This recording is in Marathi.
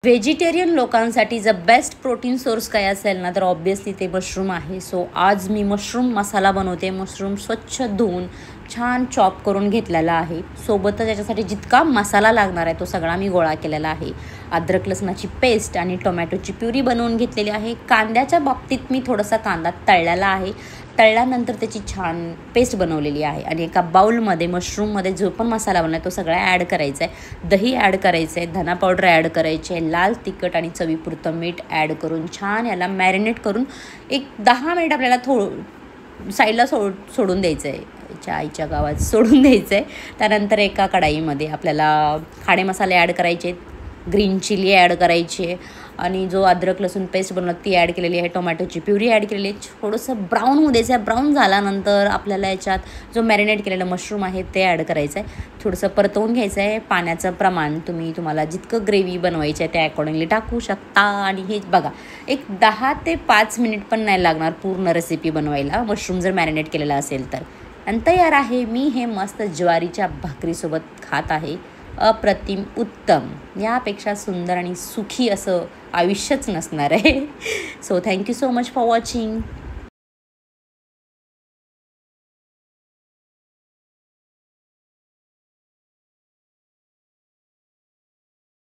व्हेजिटेरियन लोकांसाठी ज बेस्ट प्रोटीन सोर्स काय असेल ना, तर ऑब्व्हियसली ते मशरूम आहे. सो आज मी मशरूम मसाला बनवते. मशरूम स्वच्छ धुवून छान चॉप करून घेतलेला आहे. सोबतच याच्यासाठी जितका मसाला लागणार आहे तो सगळा मी गोळा केलेला आहे. अद्रक लसणाची पेस्ट आणि टोमॅटोची प्युरी बनवून घेतलेली आहे. कांद्याच्या बाबतीत मी थोडासा कांदा तळलेला आहे. तळल्यानंतर त्याची छान पेस्ट बनवलेली आहे. आणि एका बाउलमध्ये मशरूममध्ये जो पण मसाला बनला तो सगळा ॲड करायचा आहे. दही ॲड करायचं आहे, धना पावडर ॲड करायची आहे, लाल तिखट आणि चवीपुरतं मीठ ॲड करून छान याला मॅरिनेट करून एक 10 मिनिट आपल्याला साईडला सोडून द्यायचं आहे. आईच्या गावात सोडून द्यायचं आहे. त्यानंतर एका कढाईमध्ये आपल्याला खाडे मसाले ॲड करायचे, ग्रीन चिली ॲड करायची आहे आणि जो अद्रक लसूण पेस्ट बनवलं ती ॲड केलेली आहे. टोमॅटोची प्युरी ॲड केलेली आहे. थोडंसं ब्राऊन होऊ द्यायचं आहे. ब्राऊन झाल्यानंतर आपल्याला याच्यात जो मॅरिनेट केलेलं मशरूम आहे ते ॲड करायचं आहे. थोडंसं परतवून घ्यायचं आहे. पाण्याचं प्रमाण तुम्हाला जितकं ग्रेव्ही बनवायचं आहे त्या अकॉर्डिंगली टाकू शकता. आणि हे बघा, एक 10 ते 5 मिनिट पण नाही लागणार पूर्ण रेसिपी बनवायला, मशरूम जर मॅरिनेट केलेला असेल तर. आणि तयार आहे. मी हे मस्त ज्वारीच्या भाकरीसोबत खात आहे. अप्रतिम, उत्तम. यापेक्षा सुंदर आणि सुखी असं आयुष्यच नसणार आहे. So thank you so much for watching.